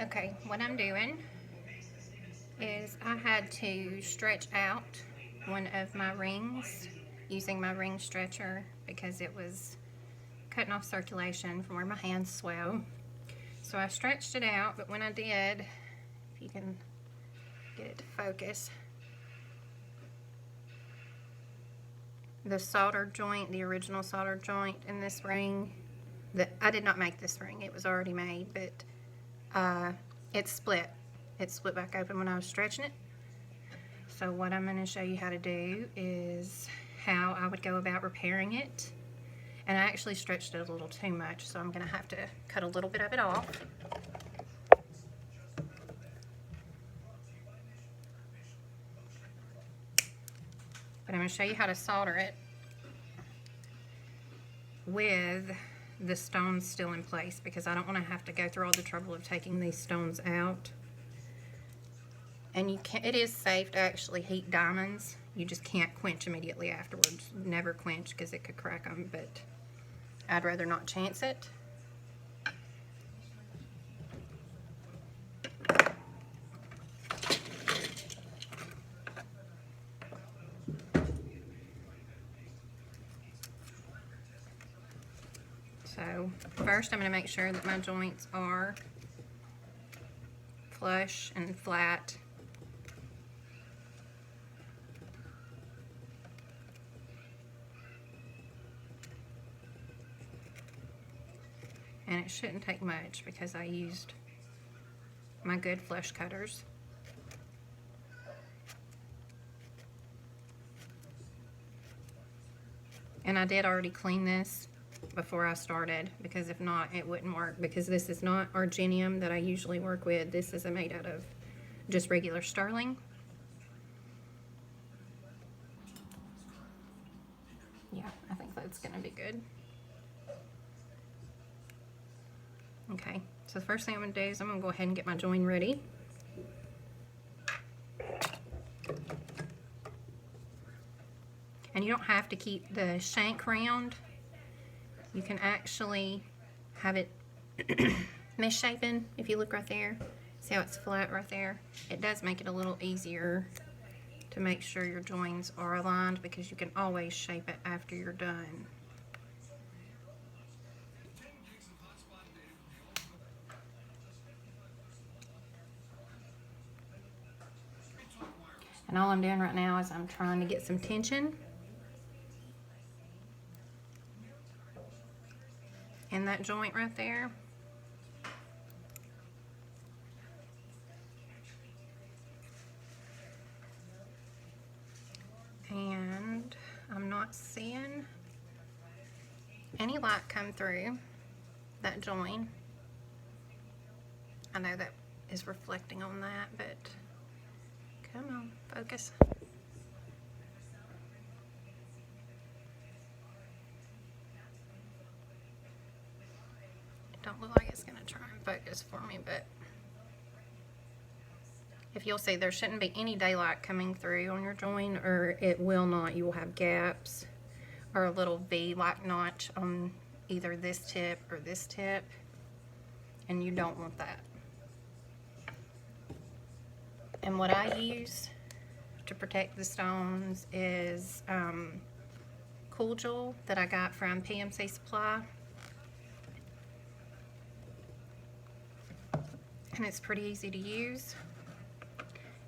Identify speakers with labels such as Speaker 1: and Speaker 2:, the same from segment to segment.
Speaker 1: Okay, what I'm doing is I had to stretch out one of my rings using my ring stretcher because it was cutting off circulation from where my hands swell. So I stretched it out, but when I did, if you can get it to focus, the solder joint, the original solder joint in this ring, that I did not make this ring, it was already made, but it split. It split back open when I was stretching it. So what I'm going to show you how to do is how I would go about repairing it. And I actually stretched it a little too much, so I'm going to have to cut a little bit of it off. But I'm going to show you how to solder it with the stones still in place, because I don't want to have to go through all the trouble of taking these stones out. And it is safe to actually heat diamonds. You just can't quench immediately afterwards. Never quench because it could crack them, but I'd rather not chance it. So first I'm going to make sure that my joints are flush and flat. And it shouldn't take much because I used my good flush cutters. And I did already clean this before I started, because if not, it wouldn't work, because this is not arginium that I usually work with. This is made out of just regular sterling. Yeah, I think that's going to be good. Okay, so the first thing I'm going to do is I'm going to go ahead and get my join ready. And you don't have to keep the shank round. You can actually have it misshapen if you look right there. See how it's flat right there? It does make it a little easier to make sure your joins are aligned, because you can always shape it after you're done. And all I'm doing right now is I'm trying to get some tension in that joint right there. And I'm not seeing any light come through that joint. I know that is reflecting on that, but come on, focus. It don't look like it's gonna try and focus for me, but if you'll see, there shouldn't be any daylight coming through on your joint, or it will not. You will have gaps or a little V-like notch on either this tip or this tip, and you don't want that. And what I use to protect the stones is Cool Jewel that I got from PMC Supply. And it's pretty easy to use.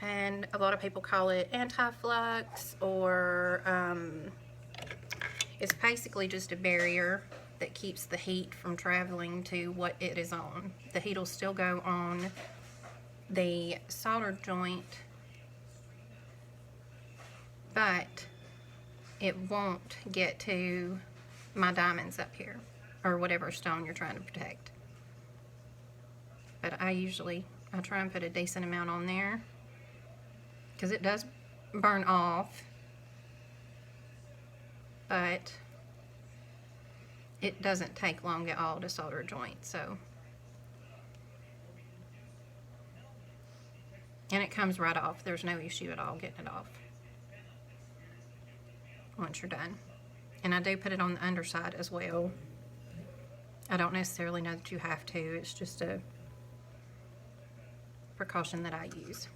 Speaker 1: And a lot of people call it anti-flux, or it's basically just a barrier that keeps the heat from traveling to what it is on. The heat will still go on the solder joint, but it won't get to my diamonds up here, or whatever stone you're trying to protect. But I try and put a decent amount on there, because it does burn off, but it doesn't take long at all to solder a joint. So, and it comes right off. There's no issue at all getting it off once you're done. And I do put it on the underside as well. I don't necessarily know that you have to. It's just a precaution that I use.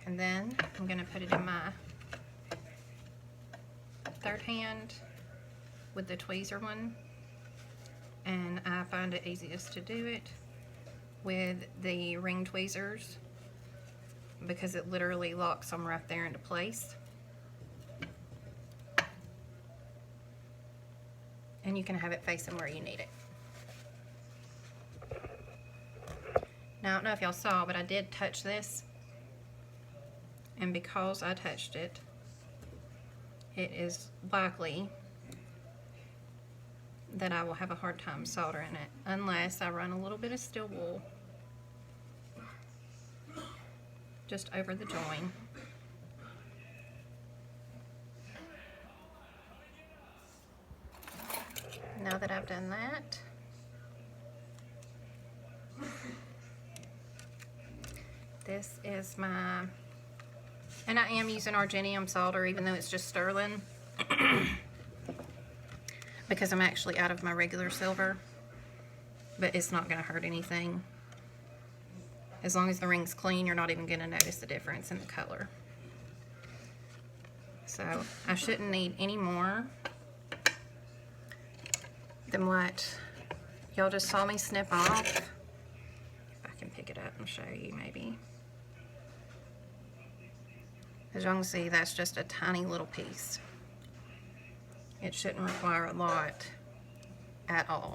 Speaker 1: And then I'm going to put it in my third hand with the tweezer one, and I find it easiest to do it with the ring tweezers because it literally locks them right there into place. And you can have it facing where you need it. Now, I don't know if y'all saw, but I did touch this. And because I touched it, it is likely that I will have a hard time soldering it unless I run a little bit of steel wool just over the join. Now that I've done that, this is my, and I am using Argentium solder even though it's just sterling because I'm actually out of my regular silver, but it's not going to hurt anything. As long as the ring's clean, you're not even going to notice the difference in the color. So I shouldn't need any more than what y'all just saw me snip off. If I can pick it up and show you maybe. As y'all can see, that's just a tiny little piece. It shouldn't require a lot at all.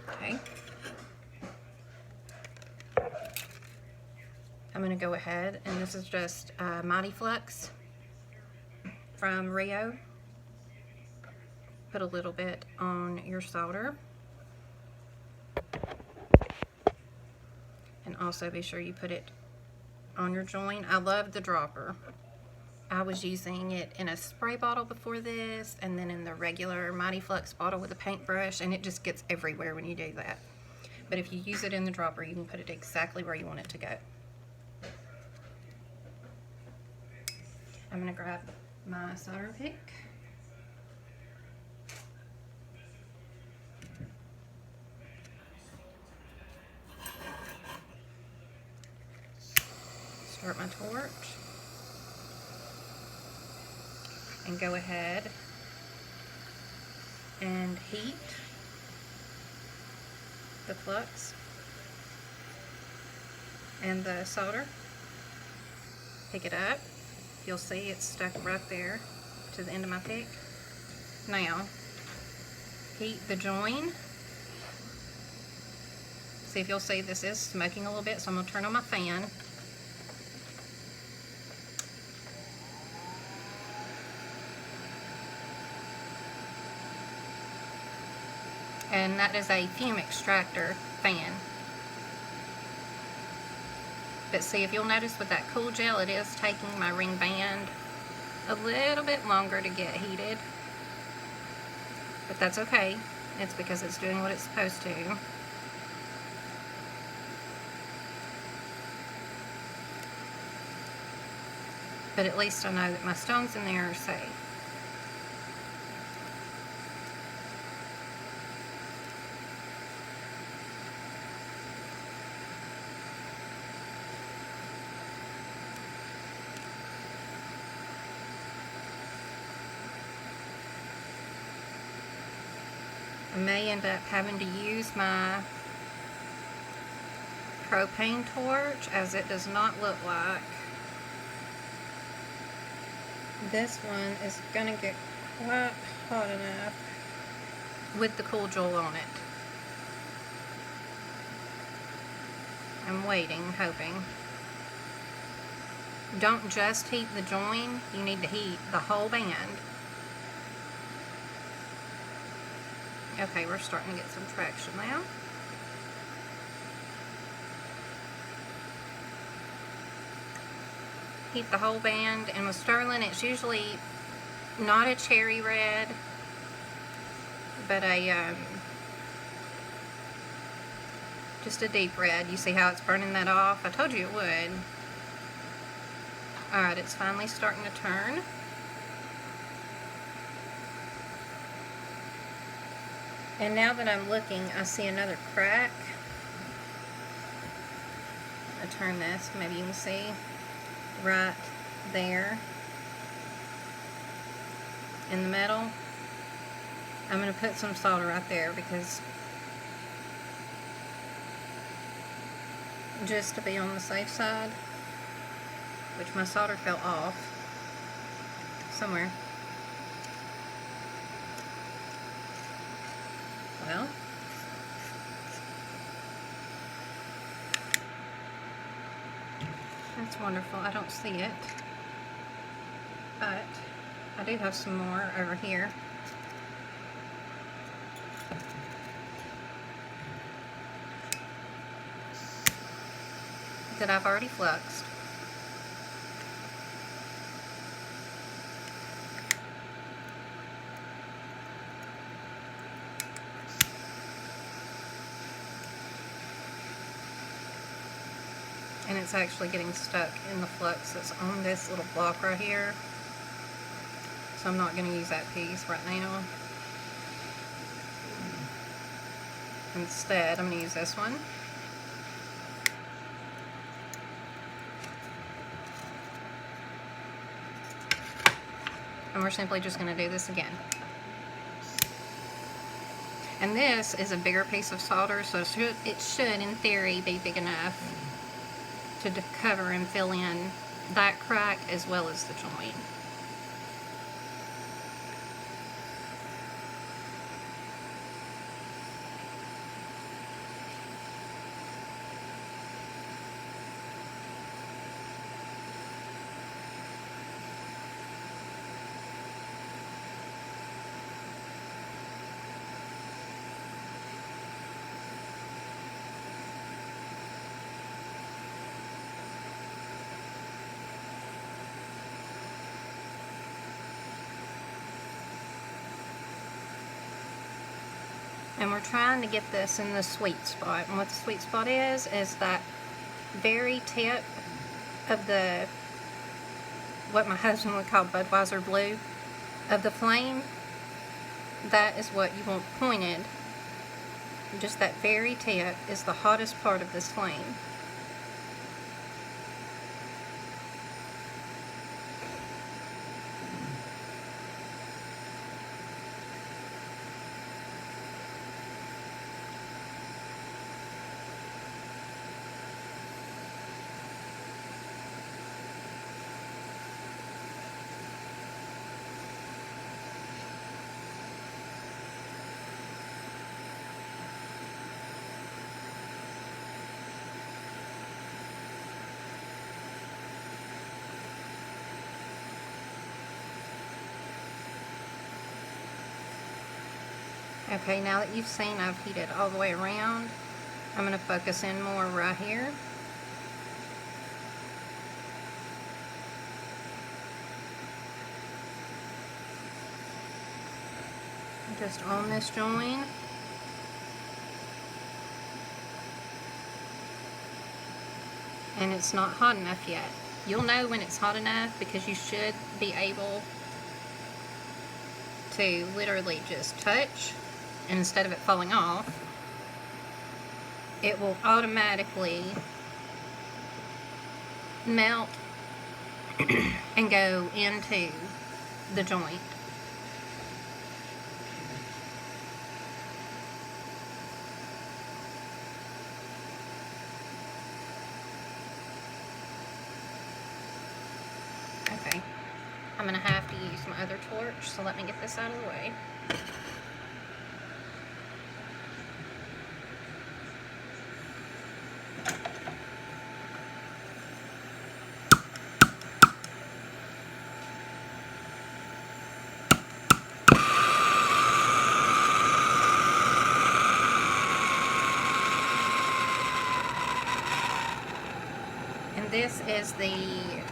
Speaker 1: Okay. I'm going to go ahead, and this is just Mighty Flux from Rio. Put a little bit on your solder. And also be sure you put it on your joint. I love the dropper. I was using it in a spray bottle before this, and then in the regular Mighty Flux bottle with a paintbrush, and it just gets everywhere when you do that. But if you use it in the dropper, you can put it exactly where you want it to go. I'm going to grab my soldering pick. Start my torch. And go ahead and heat the flux and the solder. Pick it up. You'll see it's stuck right there to the end of my pick. Now, heat the join. See if you'll see this is smoking a little bit, so I'm going to turn on my fan. And that is a fume extractor fan. But see, if you'll notice with that cool gel, it is taking my ring band a little bit longer to get heated. But that's okay. It's because it's doing what it's supposed to. But at least I know that my stones in there are safe. I may end up having to use my propane torch, as it does not look like this one is going to get quite hot enough with the cool gel on it. I'm waiting, hoping. Don't just heat the join, you need to heat the whole band. Okay, we're starting to get some traction now. Heat the whole band, and with sterling it's usually not a cherry red, but a Just a deep red. You see how it's burning that off? I told you it would. Alright, it's finally starting to turn. And now that I'm looking, I see another crack. I turn this, maybe you can see right there in the metal. I'm going to put some solder right there because just to be on the safe side, which my solder fell off somewhere. Well, that's wonderful. I don't see it, but I do have some more over here. That I've already fluxed. And it's actually getting stuck in the flux that's on this little block right here. So I'm not going to use that piece right now. Instead, I'm going to use this one. And we're simply just going to do this again. And this is a bigger piece of solder, so it should in theory be big enough to cover and fill in that crack as well as the joint. And we're trying to get this in the sweet spot. And what the sweet spot is that very tip of the, what my husband would call Budweiser blue, of the flame. That is what you want pointed. Just that very tip is the hottest part of this flame. Okay, now that you've seen I've heated all the way around, I'm going to focus in more right here. Just on this joint. And it's not hot enough yet. You'll know when it's hot enough because you should be able to literally just touch, and instead of it falling off, it will automatically melt and go into the joint. Okay, I'm going to have to use my other torch, so let me get this out of the way.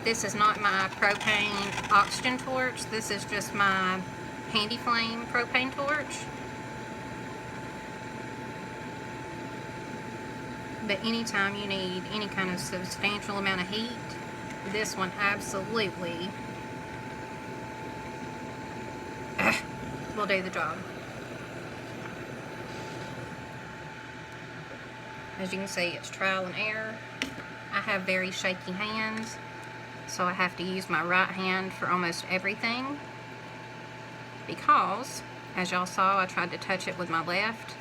Speaker 1: This is not my propane oxygen torch. This is just my Handy Flame propane torch. but anytime you need any kind of substantial amount of heat, this one absolutely will do the job. As you can see, it's trial and error. I have very shaky hands, so I have to use my right hand for almost everything because, as y'all saw, I tried to touch it with my left,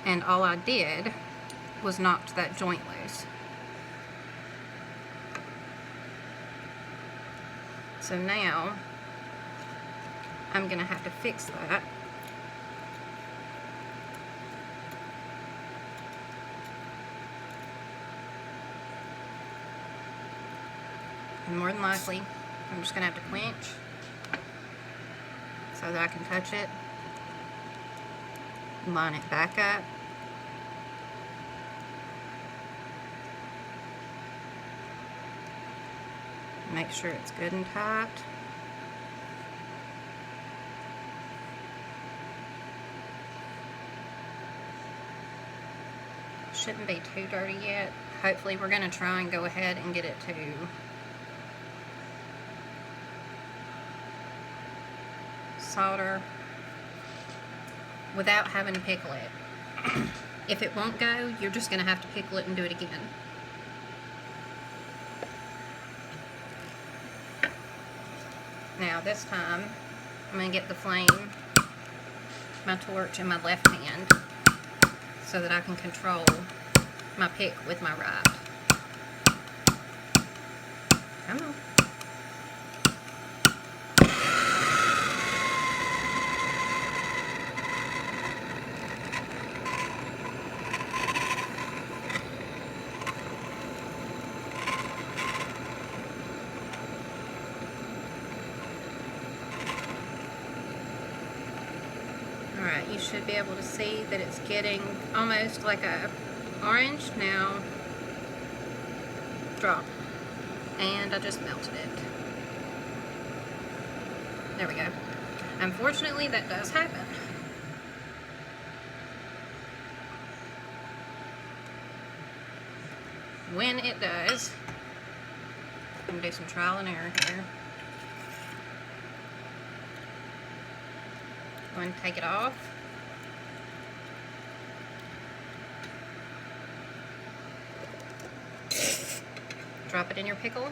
Speaker 1: and all I did was knocked that joint loose. So now I'm gonna have to fix that. And more than likely, I'm just gonna have to quench so that I can touch it, line it back up, make sure it's good and tight. Shouldn't be too dirty yet. Hopefully we're going to try and go ahead and get it to solder without having to pickle it. If it won't go, you're just going to have to pickle it and do it again. Now this time, I'm going to get the flame, my torch in my left hand so that I can control my pick with my right. Come on. Alright, you should be able to see that it's getting almost like a orange. Now, drop. And I just melted it. There we go. Unfortunately, that does happen. When it does, I'm going to do some trial and error here. I'm going to take it off. Drop it in your pickle.